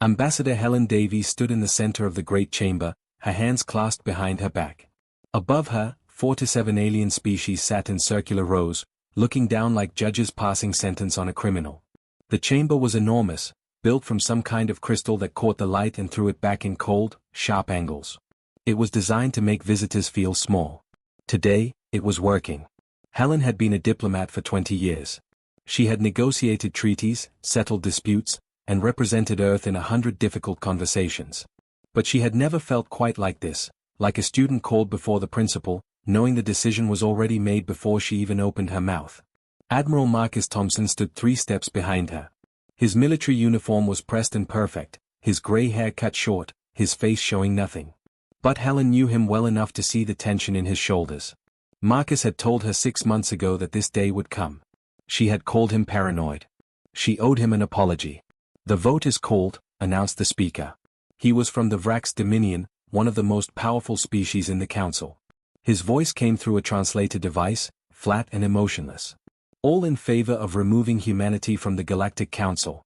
Ambassador Helen Davies stood in the center of the great chamber, her hands clasped behind her back. Above her, 4 to 7 alien species sat in circular rows, looking down like judges passing sentence on a criminal. The chamber was enormous, built from some kind of crystal that caught the light and threw it back in cold, sharp angles. It was designed to make visitors feel small. Today, it was working. Helen had been a diplomat for 20 years. She had negotiated treaties, settled disputes, and represented Earth in 100 difficult conversations. But she had never felt quite like this, like a student called before the principal, knowing the decision was already made before she even opened her mouth. Admiral Marcus Thompson stood 3 steps behind her. His military uniform was pressed and perfect, his gray hair cut short, his face showing nothing. But Helen knew him well enough to see the tension in his shoulders. Marcus had told her 6 months ago that this day would come. She had called him paranoid. She owed him an apology. "The vote is called," announced the speaker. He was from the Vrax Dominion, one of the most powerful species in the council. His voice came through a translator device, flat and emotionless. "All in favor of removing humanity from the Galactic Council."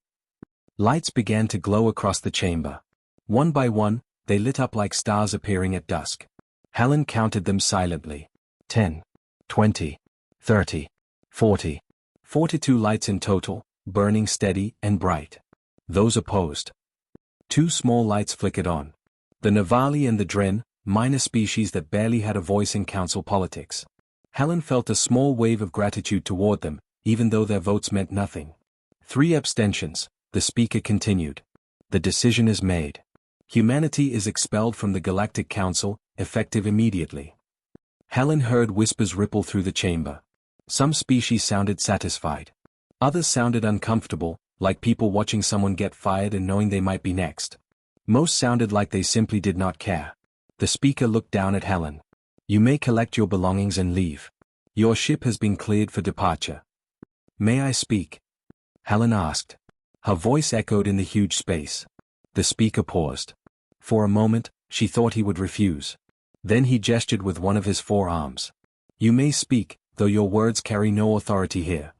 Lights began to glow across the chamber. One by one, they lit up like stars appearing at dusk. Helen counted them silently. 10, 20, 30, 40. 42 lights in total, burning steady and bright. Those opposed. 2 small lights flickered on. The Navali and the Dren, minor species that barely had a voice in council politics. Helen felt a small wave of gratitude toward them, even though their votes meant nothing. 3 abstentions, the speaker continued. "The decision is made. Humanity is expelled from the Galactic Council, effective immediately." Helen heard whispers ripple through the chamber. Some species sounded satisfied. Others sounded uncomfortable, like people watching someone get fired and knowing they might be next. Most sounded like they simply did not care. The speaker looked down at Helen. "You may collect your belongings and leave. Your ship has been cleared for departure." "May I speak?" Helen asked. Her voice echoed in the huge space. The speaker paused. For a moment, she thought he would refuse. Then he gestured with one of his 4 arms. "You may speak, though your words carry no authority here."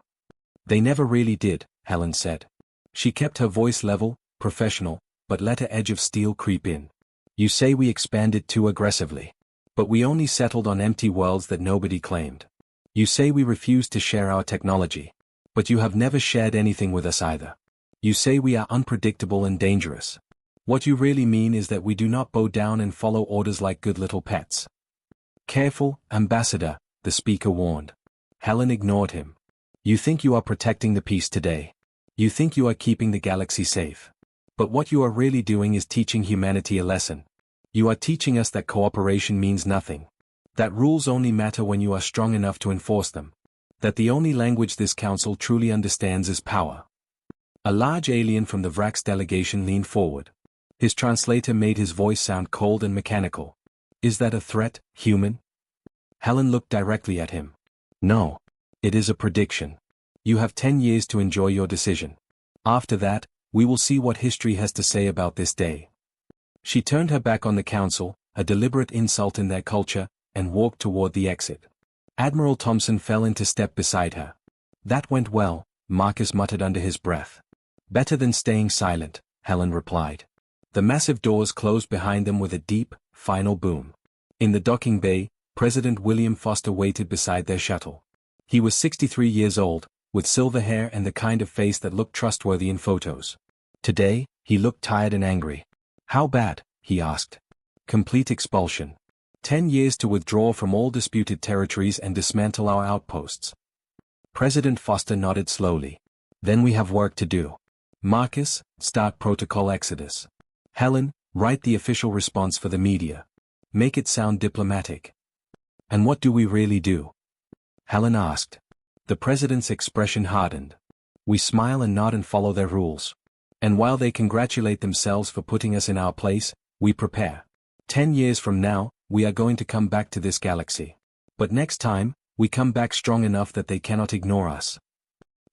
"They never really did," Helen said. She kept her voice level, professional, but let an edge of steel creep in. "You say we expanded too aggressively. But we only settled on empty worlds that nobody claimed. You say we refused to share our technology. But you have never shared anything with us either. You say we are unpredictable and dangerous. What you really mean is that we do not bow down and follow orders like good little pets." "Careful, Ambassador," the speaker warned. Helen ignored him. "You think you are protecting the peace today. You think you are keeping the galaxy safe. But what you are really doing is teaching humanity a lesson. You are teaching us that cooperation means nothing. That rules only matter when you are strong enough to enforce them. That the only language this council truly understands is power." A large alien from the Vrax delegation leaned forward. His translator made his voice sound cold and mechanical. "Is that a threat, human?" Helen looked directly at him. "No. It is a prediction. You have 10 years to enjoy your decision. After that, we will see what history has to say about this day." She turned her back on the council, a deliberate insult in their culture, and walked toward the exit. Admiral Thompson fell into step beside her. "That went well," Marcus muttered under his breath. "Better than staying silent," Helen replied. The massive doors closed behind them with a deep, final boom. In the docking bay, President William Foster waited beside their shuttle. He was 63 years old, with silver hair and the kind of face that looked trustworthy in photos. Today, he looked tired and angry. "How bad?" he asked. "Complete expulsion. 10 years to withdraw from all disputed territories and dismantle our outposts." President Foster nodded slowly. "Then we have work to do. Marcus, start Protocol Exodus. Helen, write the official response for the media. Make it sound diplomatic." "And what do we really do?" Helen asked. The president's expression hardened. "We smile and nod and follow their rules. And while they congratulate themselves for putting us in our place, we prepare. 10 years from now, we are going to come back to this galaxy. But next time, we come back strong enough that they cannot ignore us."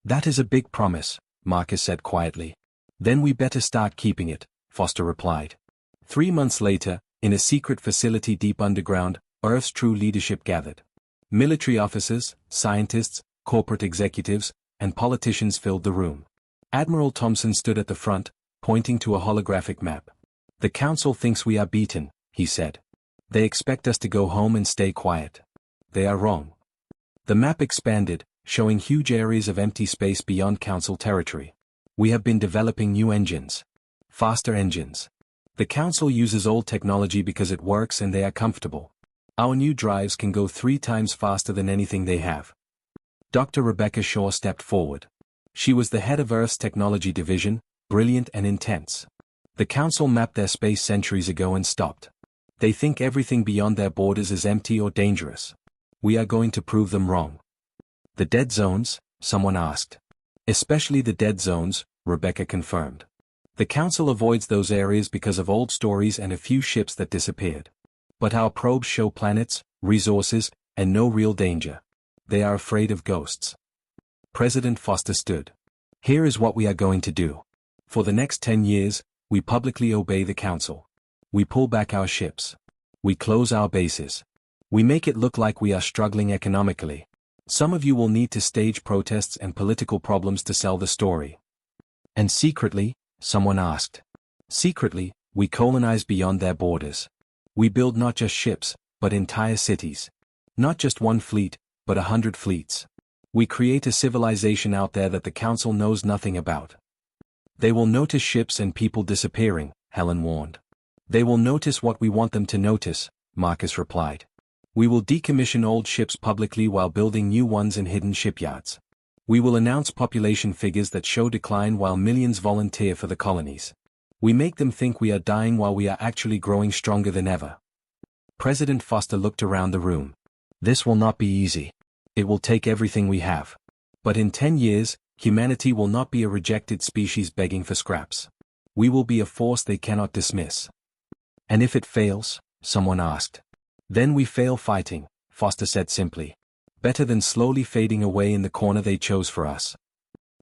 "That is a big promise," Marcus said quietly. "Then we better start keeping it," Foster replied. 3 months later, in a secret facility deep underground, Earth's true leadership gathered. Military officers, scientists, corporate executives, and politicians filled the room. Admiral Thompson stood at the front, pointing to a holographic map. The council thinks we are beaten, he said. They expect us to go home and stay quiet. They are wrong. The map expanded, showing huge areas of empty space beyond council territory. We have been developing new engines. Faster engines. The council uses old technology because it works and they are comfortable. Our new drives can go 3 times faster than anything they have. Dr. Rebecca Shaw stepped forward. She was the head of Earth's technology division, brilliant and intense. The council mapped their space centuries ago and stopped. They think everything beyond their borders is empty or dangerous. We are going to prove them wrong. The dead zones? Someone asked. Especially the dead zones, Rebecca confirmed. The council avoids those areas because of old stories and a few ships that disappeared. But our probes show planets, resources, and no real danger. They are afraid of ghosts. President Foster stood. Here is what we are going to do. For the next 10 years, we publicly obey the council. We pull back our ships. We close our bases. We make it look like we are struggling economically. Some of you will need to stage protests and political problems to sell the story. And secretly, someone asked. Secretly, we colonize beyond their borders. We build not just ships, but entire cities. Not just one fleet, but 100 fleets. We create a civilization out there that the council knows nothing about. They will notice ships and people disappearing, Helen warned. They will notice what we want them to notice, Marcus replied. We will decommission old ships publicly while building new ones in hidden shipyards. We will announce population figures that show decline while millions volunteer for the colonies. We make them think we are dying while we are actually growing stronger than ever. President Foster looked around the room. This will not be easy. It will take everything we have. But in 10 years, humanity will not be a rejected species begging for scraps. We will be a force they cannot dismiss. And if it fails? Someone asked. Then we fail fighting, Foster said simply. Better than slowly fading away in the corner they chose for us.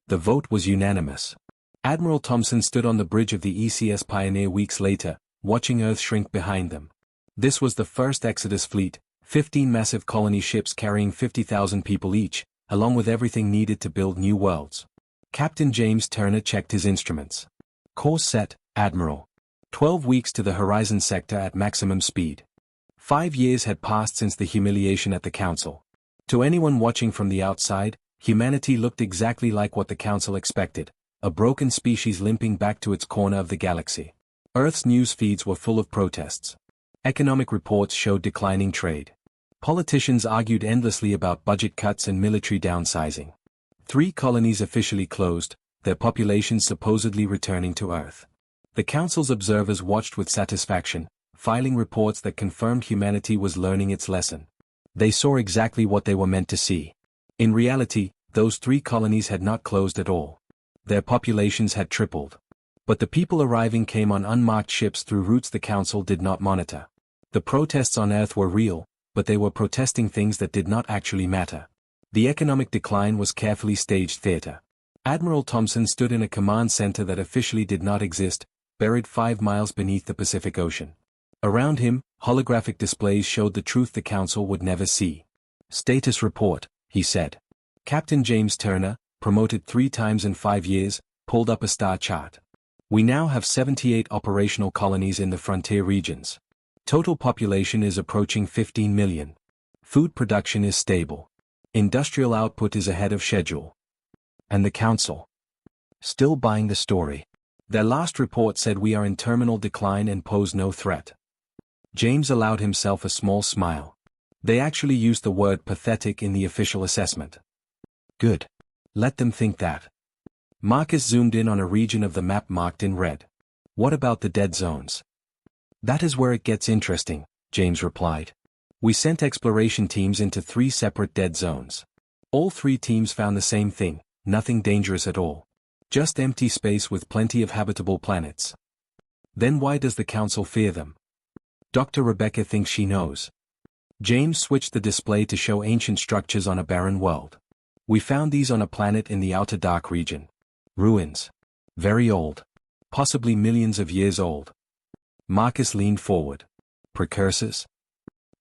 The vote was unanimous. Admiral Thompson stood on the bridge of the ECS Pioneer weeks later, watching Earth shrink behind them. This was the first Exodus fleet, 15 massive colony ships carrying 50,000 people each, along with everything needed to build new worlds. Captain James Turner checked his instruments. Course set, Admiral. 12 weeks to the horizon sector at maximum speed. 5 years had passed since the humiliation at the Council. To anyone watching from the outside, humanity looked exactly like what the Council expected, a broken species limping back to its corner of the galaxy. Earth's news feeds were full of protests. Economic reports showed declining trade. Politicians argued endlessly about budget cuts and military downsizing. 3 colonies officially closed, their populations supposedly returning to Earth. The Council's observers watched with satisfaction, filing reports that confirmed humanity was learning its lesson. They saw exactly what they were meant to see. In reality, those 3 colonies had not closed at all. Their populations had tripled. But the people arriving came on unmarked ships through routes the Council did not monitor. The protests on Earth were real, but they were protesting things that did not actually matter. The economic decline was carefully staged theater. Admiral Thompson stood in a command center that officially did not exist, buried 5 miles beneath the Pacific Ocean. Around him, holographic displays showed the truth the Council would never see. Status report, he said. Captain James Turner, promoted 3 times in 5 years, pulled up a star chart. We now have 78 operational colonies in the frontier regions. Total population is approaching 15 million. Food production is stable. Industrial output is ahead of schedule. And the Council? Still buying the story. Their last report said we are in terminal decline and pose no threat. James allowed himself a small smile. They actually used the word pathetic in the official assessment. Good. Let them think that. Marcus zoomed in on a region of the map marked in red. What about the dead zones? That is where it gets interesting, James replied. We sent exploration teams into 3 separate dead zones. All 3 teams found the same thing, nothing dangerous at all. Just empty space with plenty of habitable planets. Then why does the Council fear them? Dr. Rebecca thinks she knows. James switched the display to show ancient structures on a barren world. We found these on a planet in the outer dark region. Ruins. Very old. Possibly millions of years old. Marcus leaned forward. Precursors?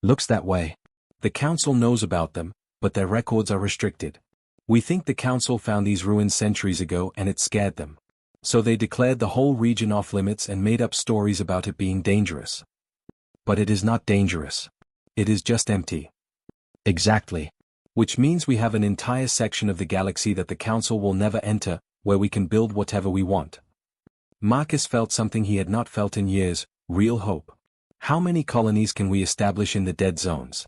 Looks that way. The Council knows about them, but their records are restricted. We think the Council found these ruins centuries ago and it scared them. So they declared the whole region off limits and made up stories about it being dangerous. But it is not dangerous. It is just empty. Exactly. Which means we have an entire section of the galaxy that the Council will never enter, where we can build whatever we want. Marcus felt something he had not felt in years, real hope. How many colonies can we establish in the dead zones?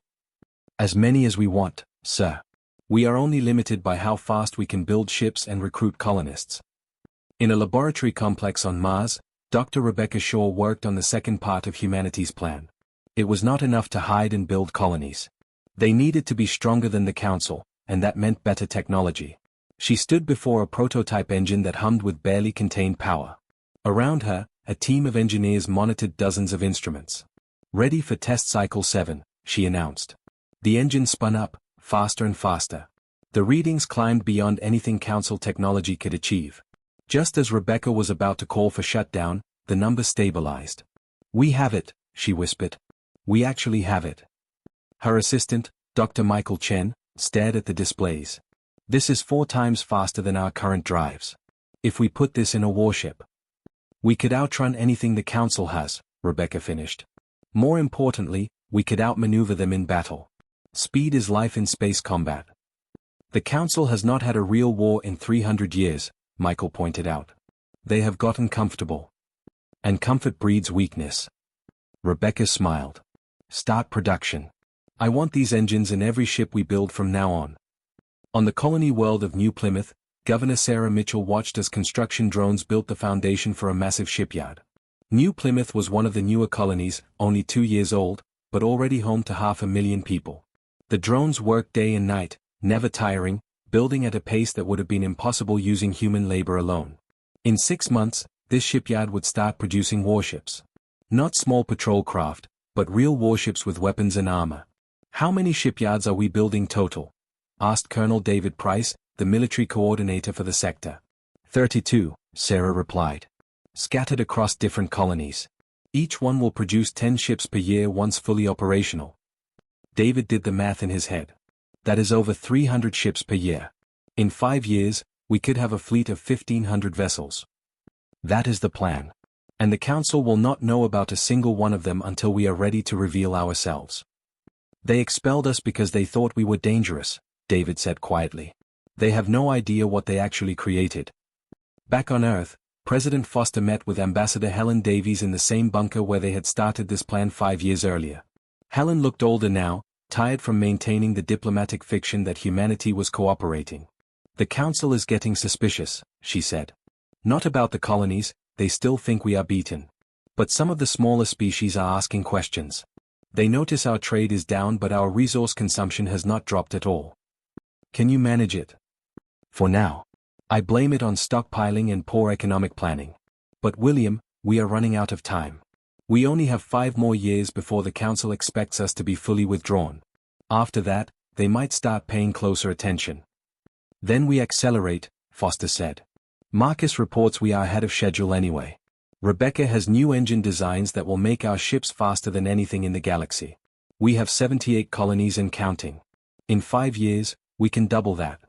As many as we want, sir. We are only limited by how fast we can build ships and recruit colonists. In a laboratory complex on Mars, Dr. Rebecca Shaw worked on the second part of humanity's plan. It was not enough to hide and build colonies. They needed to be stronger than the Council, and that meant better technology. She stood before a prototype engine that hummed with barely contained power. Around her, a team of engineers monitored dozens of instruments. Ready for test cycle 7, she announced. The engine spun up, faster and faster. The readings climbed beyond anything Council technology could achieve. Just as Rebecca was about to call for shutdown, the number stabilized. "We have it," she whispered. "We actually have it." Her assistant, Dr. Michael Chen, stared at the displays. "This is 4 times faster than our current drives. If we put this in a warship, we could outrun anything the Council has," Rebecca finished. "More importantly, we could outmaneuver them in battle. Speed is life in space combat." "The Council has not had a real war in 300 years, Michael pointed out. "They have gotten comfortable. And comfort breeds weakness." Rebecca smiled. "Start production. I want these engines in every ship we build from now on." On the colony world of New Plymouth, Governor Sarah Mitchell watched as construction drones built the foundation for a massive shipyard. New Plymouth was one of the newer colonies, only 2 years old, but already home to 500,000 people. The drones worked day and night, never tiring, building at a pace that would have been impossible using human labor alone. In 6 months, this shipyard would start producing warships. Not small patrol craft, but real warships with weapons and armor. "How many shipyards are we building total?" asked Colonel David Price, the military coordinator for the sector. 32, Sarah replied. "Scattered across different colonies. Each one will produce 10 ships per year once fully operational." David did the math in his head. That is over 300 ships per year. In 5 years, we could have a fleet of 1,500 vessels. That is the plan. And the Council will not know about a single one of them until we are ready to reveal ourselves. "They expelled us because they thought we were dangerous," David said quietly. "They have no idea what they actually created." Back on Earth, President Foster met with Ambassador Helen Davies in the same bunker where they had started this plan 5 years earlier. Helen looked older now, tired from maintaining the diplomatic fiction that humanity was cooperating. "The Council is getting suspicious," she said. "Not about the colonies, they still think we are beaten. But some of the smaller species are asking questions. They notice our trade is down but our resource consumption has not dropped at all. Can you manage it?" "For now. I blame it on stockpiling and poor economic planning. But William, we are running out of time. We only have 5 more years before the Council expects us to be fully withdrawn. After that, they might start paying closer attention." "Then we accelerate," Foster said. "Marcus reports we are ahead of schedule anyway. Rebecca has new engine designs that will make our ships faster than anything in the galaxy. We have 78 colonies and counting. In 5 years, we can double that."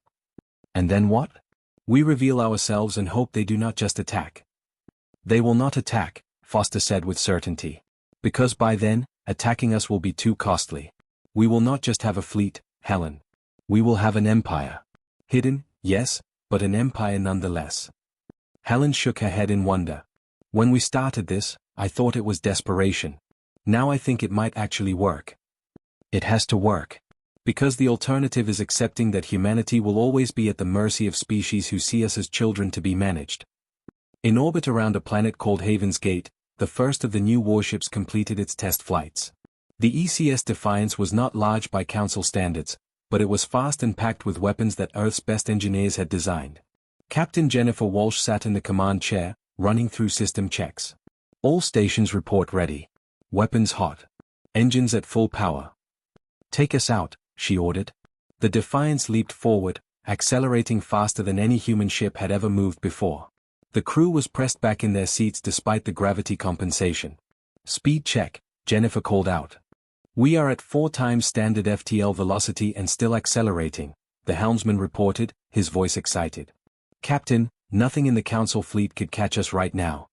"And then what?" "We reveal ourselves and hope they do not just attack." "They will not attack," Foster said with certainty. "Because by then, attacking us will be too costly. We will not just have a fleet, Helen. We will have an empire. Hidden, yes, but an empire nonetheless." Helen shook her head in wonder. "When we started this, I thought it was desperation. Now I think it might actually work." "It has to work. Because the alternative is accepting that humanity will always be at the mercy of species who see us as children to be managed." In orbit around a planet called Haven's Gate, the first of the new warships completed its test flights. The ECS Defiance was not large by Council standards, but it was fast and packed with weapons that Earth's best engineers had designed. Captain Jennifer Walsh sat in the command chair, running through system checks. "All stations report ready. Weapons hot. Engines at full power. Take us out," she ordered. The Defiance leaped forward, accelerating faster than any human ship had ever moved before. The crew was pressed back in their seats despite the gravity compensation. "Speed check," Jennifer called out. "We are at 4 times standard FTL velocity and still accelerating," the helmsman reported, his voice excited. "Captain, Nothing in the council fleet could catch us right now.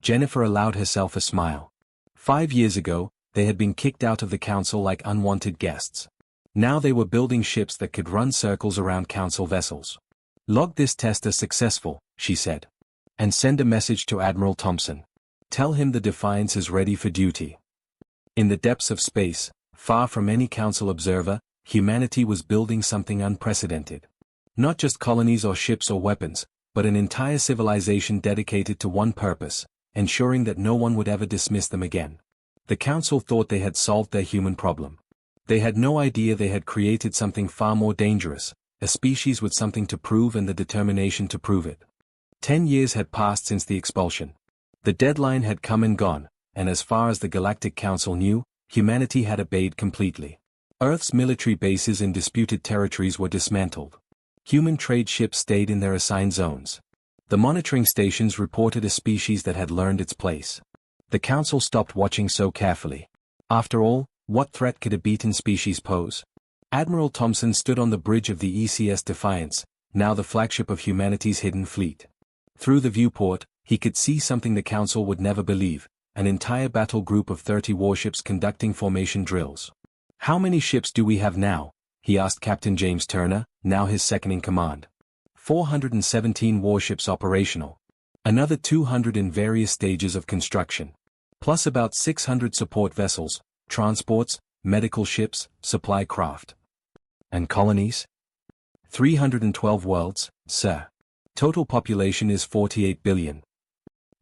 Jennifer allowed herself a smile. 5 years ago, they had been kicked out of the council like unwanted guests. Now they were building ships that could run circles around council vessels. Log this test as successful, she said. And send a message to Admiral Thompson. Tell him the Defiance is ready for duty. In the depths of space, far from any council observer, humanity was building something unprecedented. Not just colonies or ships or weapons, but an entire civilization dedicated to one purpose, ensuring that no one would ever dismiss them again. The council thought they had solved their human problem. They had no idea they had created something far more dangerous, a species with something to prove and the determination to prove it. 10 years had passed since the expulsion. The deadline had come and gone, and as far as the Galactic Council knew, humanity had obeyed completely. Earth's military bases in disputed territories were dismantled. Human trade ships stayed in their assigned zones. The monitoring stations reported a species that had learned its place. The Council stopped watching so carefully. After all, what threat could a beaten species pose? Admiral Thompson stood on the bridge of the ECS Defiance, now the flagship of humanity's hidden fleet. Through the viewport, he could see something the Council would never believe, an entire battle group of 30 warships conducting formation drills. "How many ships do we have now?" he asked Captain James Turner, now his second-in-command. 417 warships operational. Another 200 in various stages of construction. Plus about 600 support vessels, transports, medical ships, supply craft. And colonies? 312 worlds, sir. Total population is 48 billion.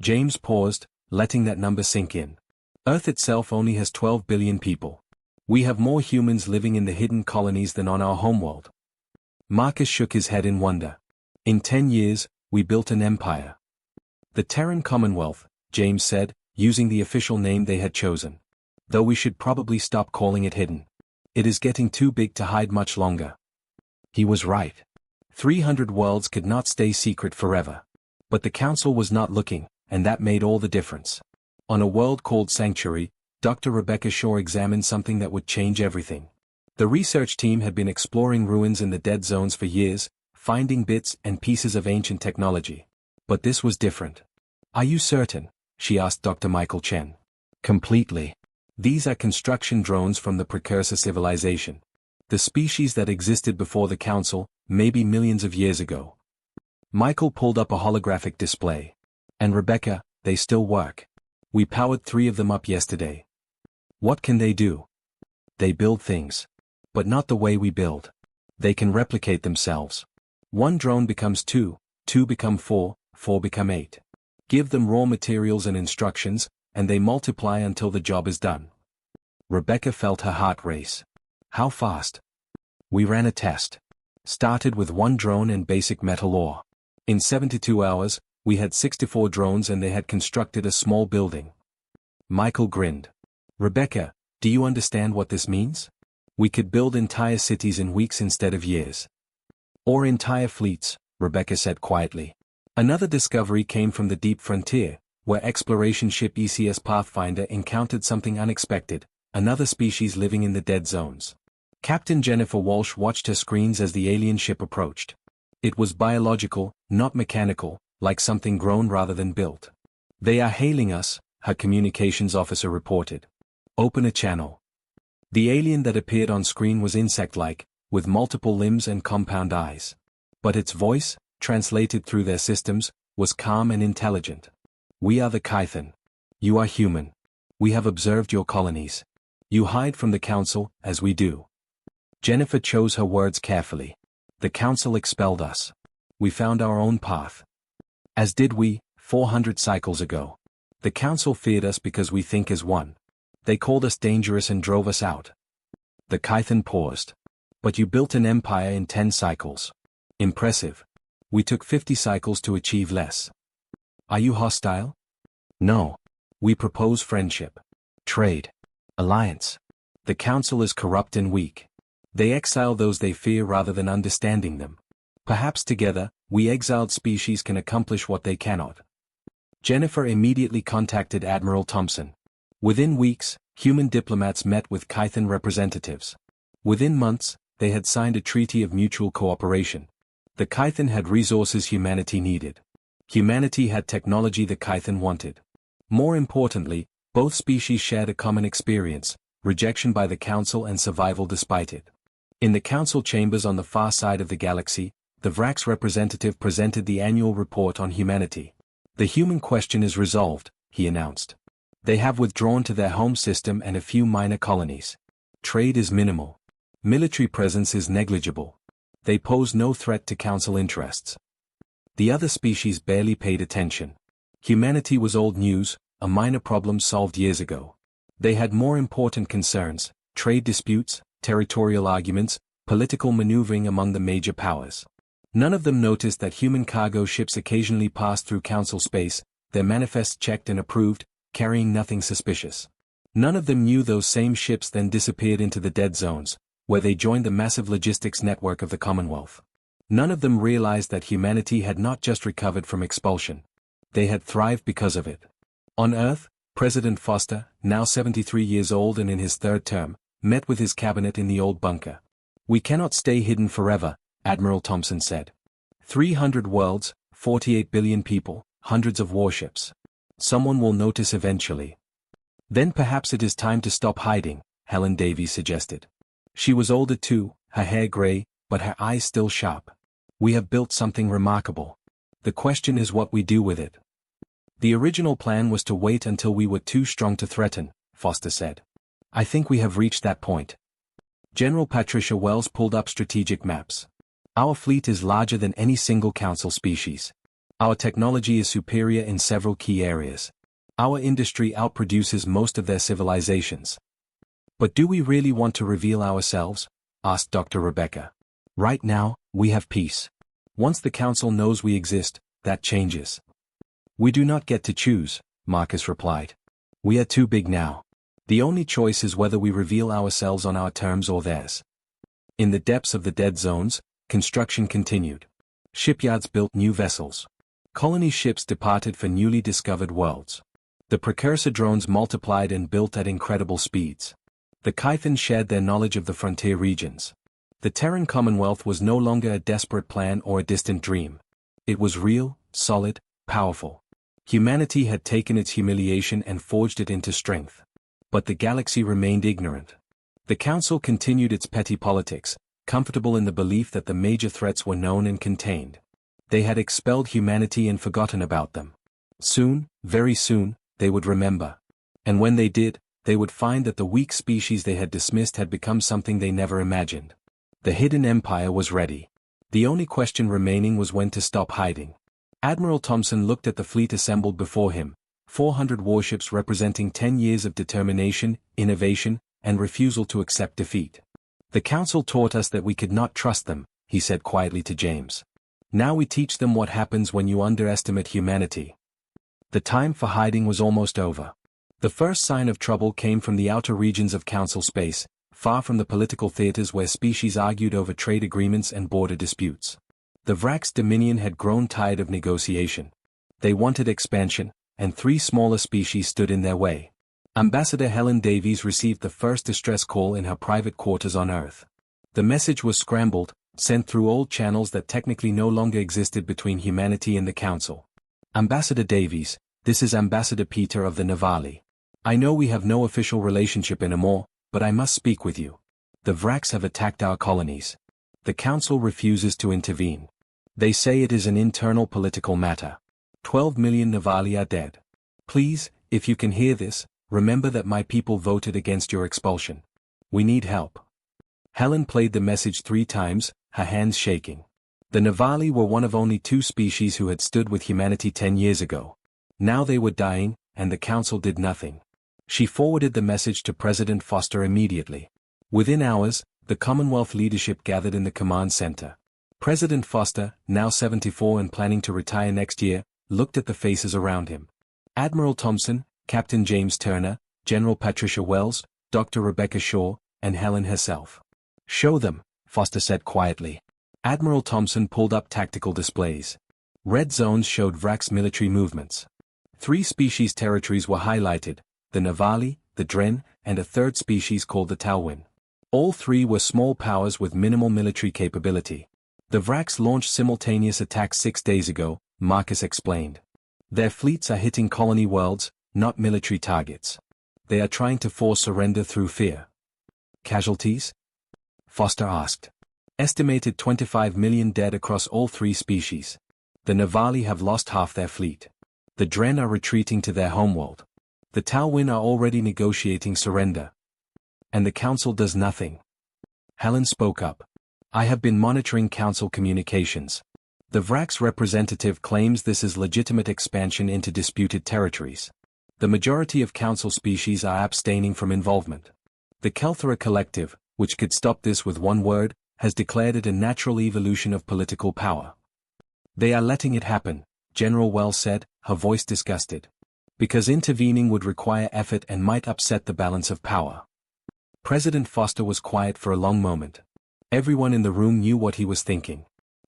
James paused, letting that number sink in. Earth itself only has 12 billion people. We have more humans living in the hidden colonies than on our homeworld. Marcus shook his head in wonder. In 10 years, we built an empire. The Terran Commonwealth, James said, using the official name they had chosen. Though we should probably stop calling it hidden. It is getting too big to hide much longer. He was right. 300 worlds could not stay secret forever. But the Council was not looking, and that made all the difference. On a world called Sanctuary, Dr. Rebecca Shaw examined something that would change everything. The research team had been exploring ruins in the dead zones for years, finding bits and pieces of ancient technology. But this was different. "Are you certain?" she asked Dr. Michael Chen. "Completely. These are construction drones from the precursor civilization. The species that existed before the Council, maybe millions of years ago." Michael pulled up a holographic display. "And Rebecca, they still work. We powered 3 of them up yesterday." "What can they do?" "They build things. But not the way we build. They can replicate themselves. 1 drone becomes 2, 2 become 4, 4 become 8. Give them raw materials and instructions, and they multiply until the job is done." Rebecca felt her heart race. "How fast?" "We ran a test. Started with 1 drone and basic metal ore. In 72 hours, we had 64 drones and they had constructed a small building." Michael grinned. "Rebecca, do you understand what this means? We could build entire cities in weeks instead of years." "Or entire fleets," Rebecca said quietly. Another discovery came from the deep frontier, where exploration ship ECS Pathfinder encountered something unexpected, another species living in the dead zones. Captain Jennifer Walsh watched her screens as the alien ship approached. It was biological, not mechanical, like something grown rather than built. "They are hailing us," her communications officer reported. "Open a channel." The alien that appeared on screen was insect-like, with multiple limbs and compound eyes. But its voice, translated through their systems, was calm and intelligent. "We are the Kython. You are human. We have observed your colonies. You hide from the Council, as we do." Jennifer chose her words carefully. "The Council expelled us. We found our own path. As did we, 400 cycles ago. The Council feared us because we think as one. They called us dangerous and drove us out." The Kython paused. "But you built an empire in 10 cycles. Impressive. We took 50 cycles to achieve less. Are you hostile?" "No. We propose friendship. Trade. Alliance. The Council is corrupt and weak. They exile those they fear rather than understanding them. Perhaps together, we exiled species can accomplish what they cannot." Jennifer immediately contacted Admiral Thompson. Within weeks, human diplomats met with Kython representatives. Within months, they had signed a treaty of mutual cooperation. The Kython had resources humanity needed. Humanity had technology the Kython wanted. More importantly, both species shared a common experience: rejection by the Council and survival despite it. In the Council chambers on the far side of the galaxy, the Vrax representative presented the annual report on humanity. "The human question is resolved," he announced. "They have withdrawn to their home system and a few minor colonies. Trade is minimal. Military presence is negligible. They pose no threat to Council interests." The other species barely paid attention. Humanity was old news, a minor problem solved years ago. They had more important concerns: trade disputes, territorial arguments, political maneuvering among the major powers. None of them noticed that human cargo ships occasionally passed through Council space, their manifests checked and approved, carrying nothing suspicious. None of them knew those same ships then disappeared into the dead zones, where they joined the massive logistics network of the Commonwealth. None of them realized that humanity had not just recovered from expulsion. They had thrived because of it. On Earth, President Foster, now 73 years old and in his third term, met with his cabinet in the old bunker. "We cannot stay hidden forever," Admiral Thompson said. 300 worlds, 48 billion people, hundreds of warships. Someone will notice eventually. "Then perhaps it is time to stop hiding," Helen Davies suggested. She was older too, her hair gray, but her eyes still sharp. "We have built something remarkable. The question is what we do with it." "The original plan was to wait until we were too strong to threaten," Foster said. "I think we have reached that point." General Patricia Wells pulled up strategic maps. "Our fleet is larger than any single Council species. Our technology is superior in several key areas. Our industry outproduces most of their civilizations." "But do we really want to reveal ourselves?" asked Dr. Rebecca. "Right now, we have peace. Once the Council knows we exist, that changes." "We do not get to choose," Marcus replied. "We are too big now. The only choice is whether we reveal ourselves on our terms or theirs." In the depths of the dead zones, construction continued. Shipyards built new vessels. Colony ships departed for newly discovered worlds. The precursor drones multiplied and built at incredible speeds. The Kythons shared their knowledge of the frontier regions. The Terran Commonwealth was no longer a desperate plan or a distant dream. It was real, solid, powerful. Humanity had taken its humiliation and forged it into strength. But the galaxy remained ignorant. The Council continued its petty politics, comfortable in the belief that the major threats were known and contained. They had expelled humanity and forgotten about them. Soon, very soon, they would remember. And when they did, they would find that the weak species they had dismissed had become something they never imagined. The hidden empire was ready. The only question remaining was when to stop hiding. Admiral Thompson looked at the fleet assembled before him, 400 warships representing 10 years of determination, innovation, and refusal to accept defeat. "The Council taught us that we could not trust them," he said quietly to James. "Now we teach them what happens when you underestimate humanity." The time for hiding was almost over. The first sign of trouble came from the outer regions of Council space, far from the political theaters where species argued over trade agreements and border disputes. The Vrax Dominion had grown tired of negotiation. They wanted expansion, and 3 smaller species stood in their way. Ambassador Helen Davies received the first distress call in her private quarters on Earth. The message was scrambled, sent through old channels that technically no longer existed between humanity and the Council. "Ambassador Davies, this is Ambassador Peter of the Navali. I know we have no official relationship anymore, but I must speak with you. The Vrax have attacked our colonies. The Council refuses to intervene. They say it is an internal political matter. 12 million Navali are dead. Please, if you can hear this, remember that my people voted against your expulsion. We need help." Helen played the message 3 times, her hands shaking. The Navali were one of only 2 species who had stood with humanity 10 years ago. Now they were dying, and the Council did nothing. She forwarded the message to President Foster immediately. Within hours, the Commonwealth leadership gathered in the command center. President Foster, now 74 and planning to retire next year, looked at the faces around him. Admiral Thompson, Captain James Turner, General Patricia Wells, Dr. Rebecca Shaw, and Helen herself. "Show them," Foster said quietly. Admiral Thompson pulled up tactical displays. Red zones showed Vrax military movements. 3 species territories were highlighted: the Navali, the Dren, and a third species called the Talwin. All 3 were small powers with minimal military capability. The Vraks launched simultaneous attacks 6 days ago, Marcus explained. Their fleets are hitting colony worlds, not military targets. They are trying to force surrender through fear. Casualties? Foster asked. Estimated 25 million dead across all 3 species. The Navali have lost half their fleet. The Dren are retreating to their homeworld. The Talwyn are already negotiating surrender. And the Council does nothing. Helen spoke up. I have been monitoring Council communications. The Vraks representative claims this is legitimate expansion into disputed territories. The majority of Council species are abstaining from involvement. The Kelthera Collective, which could stop this with one word, has declared it a natural evolution of political power. They are letting it happen, General Wells said, her voice disgusted. Because intervening would require effort and might upset the balance of power. President Foster was quiet for a long moment. Everyone in the room knew what he was thinking.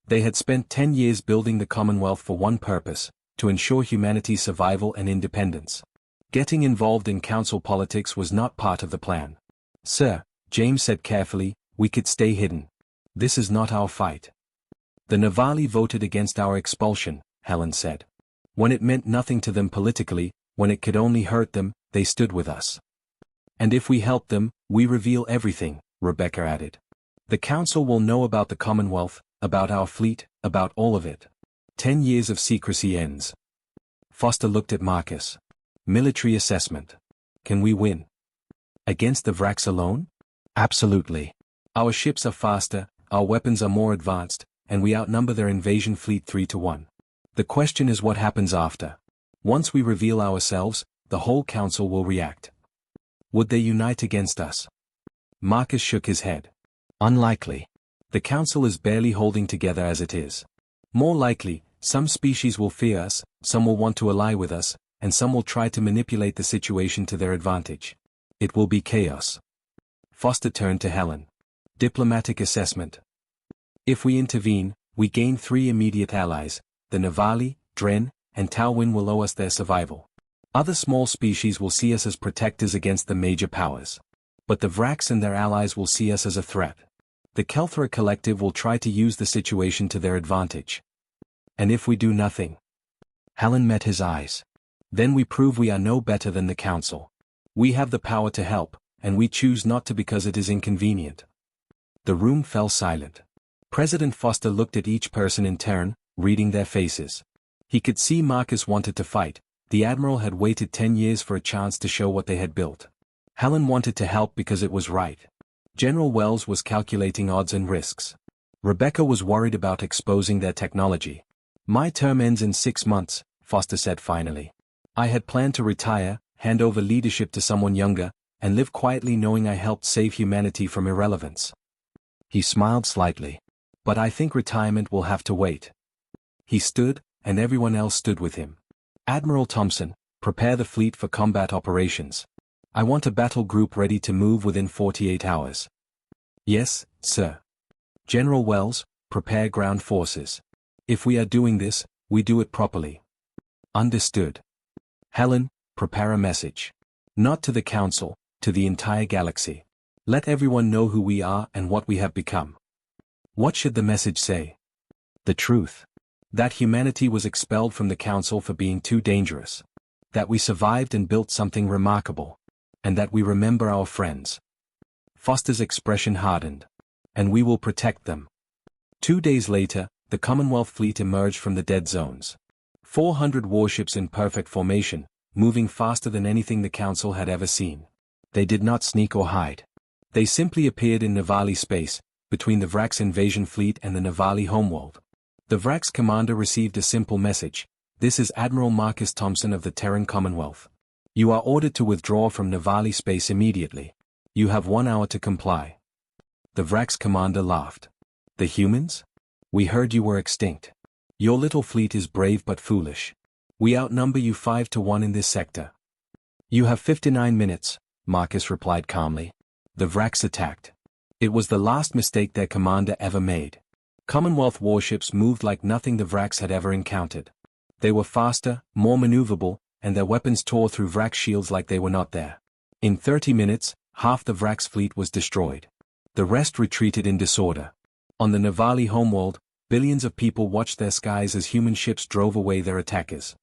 They had spent 10 years building the Commonwealth for one purpose, to ensure humanity's survival and independence. Getting involved in council politics was not part of the plan. Sir, James said carefully, we could stay hidden. This is not our fight. The Navali voted against our expulsion, Helen said. When it meant nothing to them politically, when it could only hurt them, they stood with us. And if we help them, we reveal everything, Rebecca added. The council will know about the Commonwealth, about our fleet, about all of it. 10 years of secrecy ends. Foster looked at Marcus. Military assessment. Can we win? Against the Vraks alone? Absolutely. Our ships are faster, our weapons are more advanced, and we outnumber their invasion fleet 3-1. The question is what happens after. Once we reveal ourselves, the whole council will react. Would they unite against us? Marcus shook his head. Unlikely. The council is barely holding together as it is. More likely, some species will fear us, some will want to ally with us, and some will try to manipulate the situation to their advantage. It will be chaos. Foster turned to Helen. Diplomatic assessment. If we intervene, we gain 3 immediate allies. The Navali, Dren, and Talwyn will owe us their survival. Other small species will see us as protectors against the major powers. But the Vraks and their allies will see us as a threat. The Kelthera Collective will try to use the situation to their advantage. And if we do nothing? Helen met his eyes. Then we prove we are no better than the Council. We have the power to help, and we choose not to because it is inconvenient. The room fell silent. President Foster looked at each person in turn, reading their faces. He could see Marcus wanted to fight. The Admiral had waited 10 years for a chance to show what they had built. Helen wanted to help because it was right. General Wells was calculating odds and risks. Rebecca was worried about exposing their technology. My term ends in 6 months, Foster said finally. I had planned to retire, hand over leadership to someone younger, and live quietly knowing I helped save humanity from irrelevance. He smiled slightly. But I think retirement will have to wait. He stood, and everyone else stood with him. Admiral Thompson, prepare the fleet for combat operations. I want a battle group ready to move within 48 hours. Yes, sir. General Wells, prepare ground forces. If we are doing this, we do it properly. Understood. Helen, prepare a message. Not to the Council, to the entire galaxy. Let everyone know who we are and what we have become. What should the message say? The truth. That humanity was expelled from the Council for being too dangerous. That we survived and built something remarkable. And that we remember our friends. Foster's expression hardened. And we will protect them. 2 days later, the Commonwealth fleet emerged from the dead zones. 400 warships in perfect formation, moving faster than anything the Council had ever seen. They did not sneak or hide. They simply appeared in Navali space, between the Vraks invasion fleet and the Navali homeworld. The Vraks commander received a simple message. This is Admiral Marcus Thompson of the Terran Commonwealth. You are ordered to withdraw from Navali space immediately. You have 1 hour to comply. The Vraks commander laughed. The humans? We heard you were extinct. Your little fleet is brave but foolish. We outnumber you 5-1 in this sector. You have 59 minutes, Marcus replied calmly. The Vraks attacked. It was the last mistake their commander ever made. Commonwealth warships moved like nothing the Vraks had ever encountered. They were faster, more maneuverable, and their weapons tore through Vrak shields like they were not there. In 30 minutes, half the Vraks fleet was destroyed. The rest retreated in disorder. On the Navali homeworld, billions of people watched their skies as human ships drove away their attackers.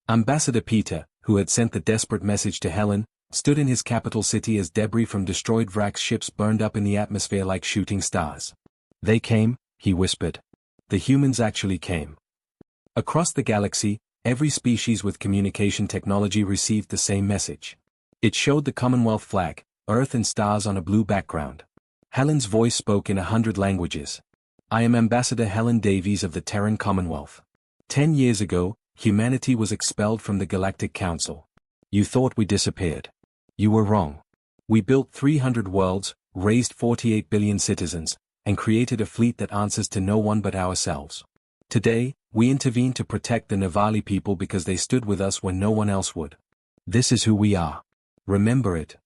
Ambassador Peter, who had sent the desperate message to Helen, stood in his capital city as debris from destroyed Vrax ships burned up in the atmosphere like shooting stars. "They came," he whispered. "The humans actually came." Across the galaxy, every species with communication technology received the same message. It showed the Commonwealth flag, Earth and stars on a blue background. Helen's voice spoke in 100 languages. "I am Ambassador Helen Davies of the Terran Commonwealth. 10 years ago, humanity was expelled from the Galactic Council. You thought we disappeared. You were wrong. We built 300 worlds, raised 48 billion citizens, and created a fleet that answers to no one but ourselves. Today, we intervene to protect the Navali people because they stood with us when no one else would. This is who we are. Remember it."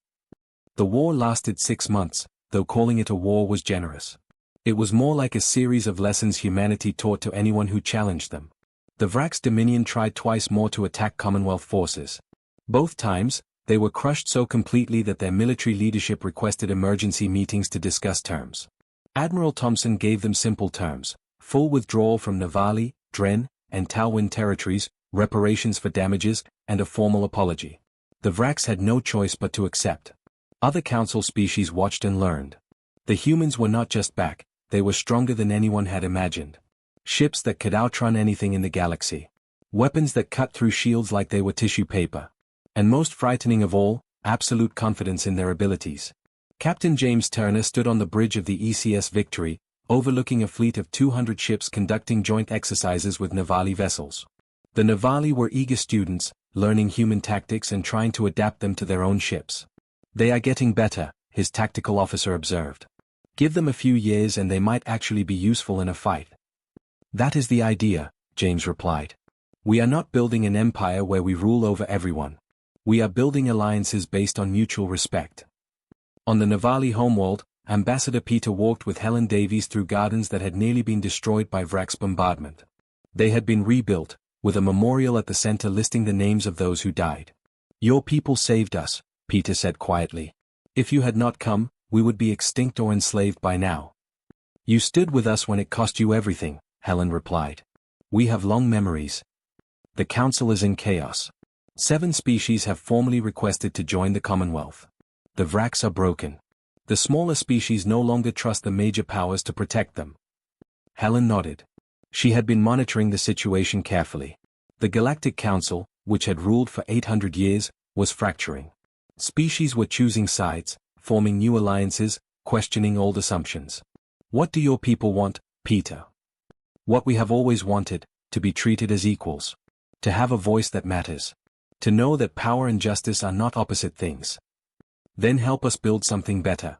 The war lasted 6 months, though calling it a war was generous. It was more like a series of lessons humanity taught to anyone who challenged them. The Vrax Dominion tried twice more to attack Commonwealth forces. Both times, they were crushed so completely that their military leadership requested emergency meetings to discuss terms. Admiral Thompson gave them simple terms: full withdrawal from Navali, Dren, and Talwyn territories, reparations for damages, and a formal apology. The Vrax had no choice but to accept. Other council species watched and learned. The humans were not just back, they were stronger than anyone had imagined. Ships that could outrun anything in the galaxy. Weapons that cut through shields like they were tissue paper. And most frightening of all, absolute confidence in their abilities. Captain James Turner stood on the bridge of the ECS Victory, overlooking a fleet of 200 ships conducting joint exercises with Navali vessels. The Navali were eager students, learning human tactics and trying to adapt them to their own ships. "They are getting better," his tactical officer observed. "Give them a few years and they might actually be useful in a fight." "That is the idea," James replied. "We are not building an empire where we rule over everyone. We are building alliances based on mutual respect." On the Navali homeworld, Ambassador Peter walked with Helen Davies through gardens that had nearly been destroyed by Vrax bombardment. They had been rebuilt, with a memorial at the center listing the names of those who died. "Your people saved us," Peter said quietly. "If you had not come, we would be extinct or enslaved by now." "You stood with us when it cost you everything," Helen replied. "We have long memories." The Council is in chaos. 7 species have formally requested to join the Commonwealth. The Vrax are broken. The smaller species no longer trust the major powers to protect them. Helen nodded. She had been monitoring the situation carefully. The Galactic Council, which had ruled for 800 years, was fracturing. Species were choosing sides, forming new alliances, questioning old assumptions. "What do your people want, Peter?" "What we have always wanted, to be treated as equals. To have a voice that matters. To know that power and justice are not opposite things. Then help us build something better."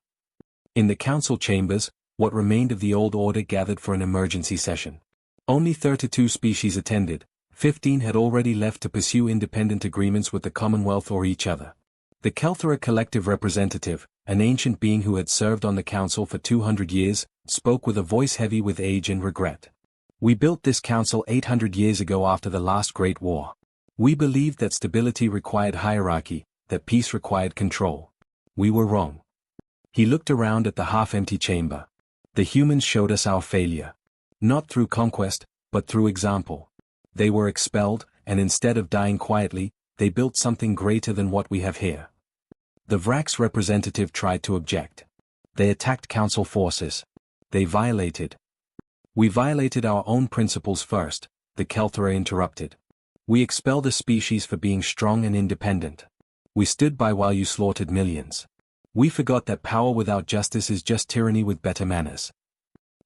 In the council chambers, what remained of the old order gathered for an emergency session. Only 32 species attended, 15 had already left to pursue independent agreements with the Commonwealth or each other. The Kelthera collective representative, an ancient being who had served on the council for 200 years, spoke with a voice heavy with age and regret. "We built this council 800 years ago after the last Great War. We believed that stability required hierarchy, that peace required control. We were wrong." He looked around at the half-empty chamber. "The humans showed us our failure. Not through conquest, but through example. They were expelled, and instead of dying quietly, they built something greater than what we have here." The Vrax representative tried to object. "They attacked council forces. They violated." "We violated our own principles first," the Kelthera interrupted. "We expelled a species for being strong and independent. We stood by while you slaughtered millions. We forgot that power without justice is just tyranny with better manners."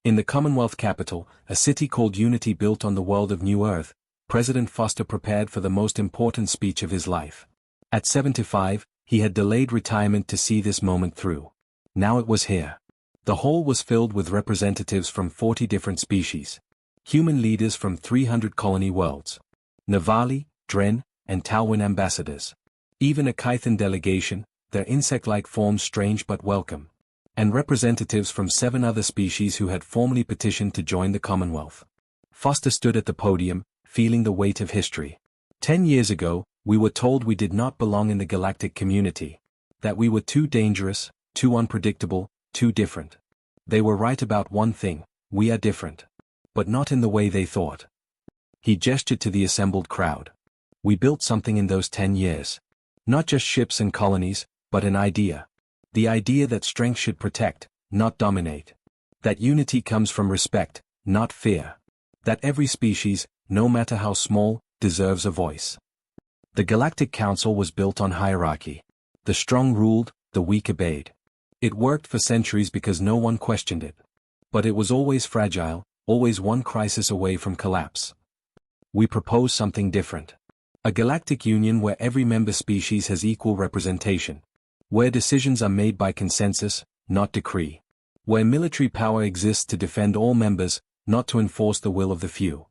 In the Commonwealth capital, a city called Unity built on the world of New Earth, President Foster prepared for the most important speech of his life. At 75, he had delayed retirement to see this moment through. Now it was here. The hall was filled with representatives from 40 different species. Human leaders from 300 colony worlds. Navali, Dren, and Talwyn ambassadors. Even a Kythan delegation, their insect-like forms strange but welcome. And representatives from 7 other species who had formally petitioned to join the Commonwealth. Foster stood at the podium, feeling the weight of history. 10 years ago, we were told we did not belong in the galactic community. That we were too dangerous, too unpredictable, too different. They were right about one thing: we are different. but not in the way they thought. He gestured to the assembled crowd. We built something in those 10 years. Not just ships and colonies, but an idea. The idea that strength should protect, not dominate. That unity comes from respect, not fear. That every species, no matter how small, deserves a voice. The Galactic Council was built on hierarchy. The strong ruled, the weak obeyed. It worked for centuries because no one questioned it. But it was always fragile, always one crisis away from collapse. We propose something different. A galactic union where every member species has equal representation. Where decisions are made by consensus, not decree. Where military power exists to defend all members, not to enforce the will of the few.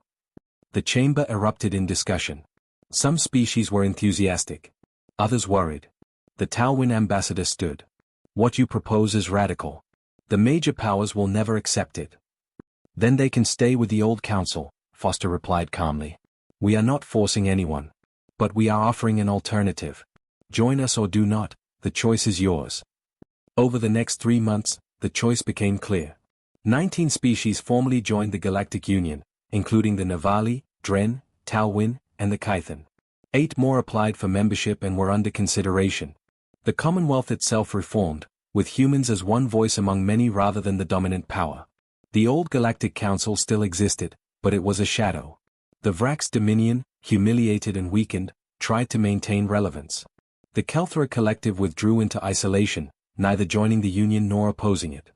The chamber erupted in discussion. Some species were enthusiastic. Others worried. The Talwyn ambassador stood. What you propose is radical. The major powers will never accept it. Then they can stay with the old council, Foster replied calmly. We are not forcing anyone. But we are offering an alternative. Join us or do not, the choice is yours. Over the next 3 months, the choice became clear. 19 species formally joined the Galactic Union, including the Navali, Dren, Talwyn, and the Kython. 8 more applied for membership and were under consideration. The Commonwealth itself reformed, with humans as one voice among many rather than the dominant power. The old Galactic Council still existed, but it was a shadow. The Vrax Dominion, humiliated and weakened, tried to maintain relevance. The Kelthra Collective withdrew into isolation, neither joining the Union nor opposing it.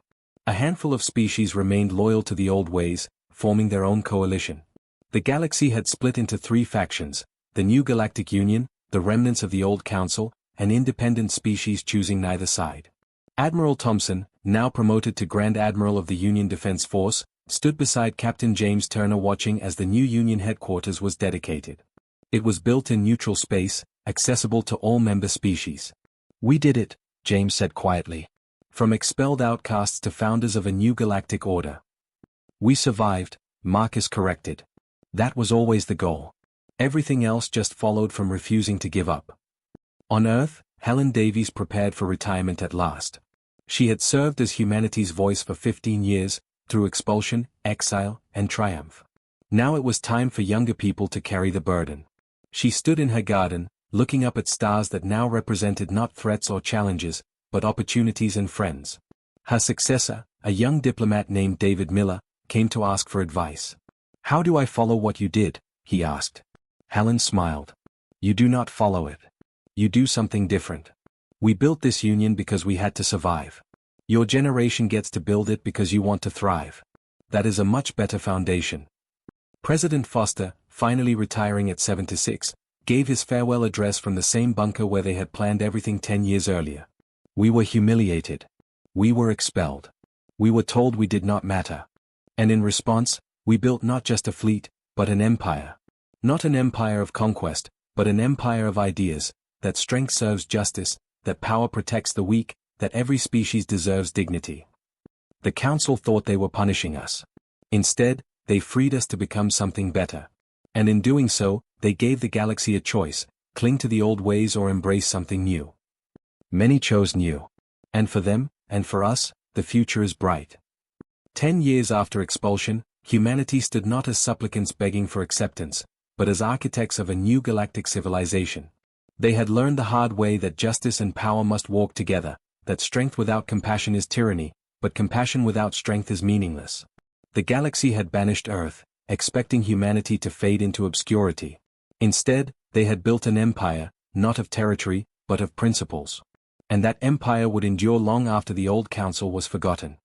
A handful of species remained loyal to the old ways, forming their own coalition. The galaxy had split into 3 factions, the new Galactic Union, the remnants of the old Council, and independent species choosing neither side. Admiral Thompson, now promoted to Grand Admiral of the Union Defense Force, stood beside Captain James Turner watching as the new Union headquarters was dedicated. It was built in neutral space, accessible to all member species. We did it, James said quietly. From expelled outcasts to founders of a new galactic order. We survived, Marcus corrected. That was always the goal. Everything else just followed from refusing to give up. On Earth, Helen Davies prepared for retirement at last. She had served as humanity's voice for 15 years, through expulsion, exile, and triumph. Now it was time for younger people to carry the burden. She stood in her garden, looking up at stars that now represented not threats or challenges, but opportunities and friends. Her successor, a young diplomat named David Miller, came to ask for advice. How do I follow what you did? He asked. Helen smiled. You do not follow it. You do something different. We built this union because we had to survive. Your generation gets to build it because you want to thrive. That is a much better foundation. President Foster, finally retiring at 76, gave his farewell address from the same bunker where they had planned everything 10 years earlier. We were humiliated. We were expelled. We were told we did not matter. And in response, we built not just a fleet, but an empire. Not an empire of conquest, but an empire of ideas, that strength serves justice, that power protects the weak, that every species deserves dignity. The Council thought they were punishing us. Instead, they freed us to become something better. And in doing so, they gave the galaxy a choice, cling to the old ways or embrace something new. Many chose new. And for them, and for us, the future is bright. 10 years after expulsion, humanity stood not as supplicants begging for acceptance, but as architects of a new galactic civilization. They had learned the hard way that justice and power must walk together, that strength without compassion is tyranny, but compassion without strength is meaningless. The galaxy had banished Earth, expecting humanity to fade into obscurity. Instead, they had built an empire, not of territory, but of principles. And that empire would endure long after the old council was forgotten.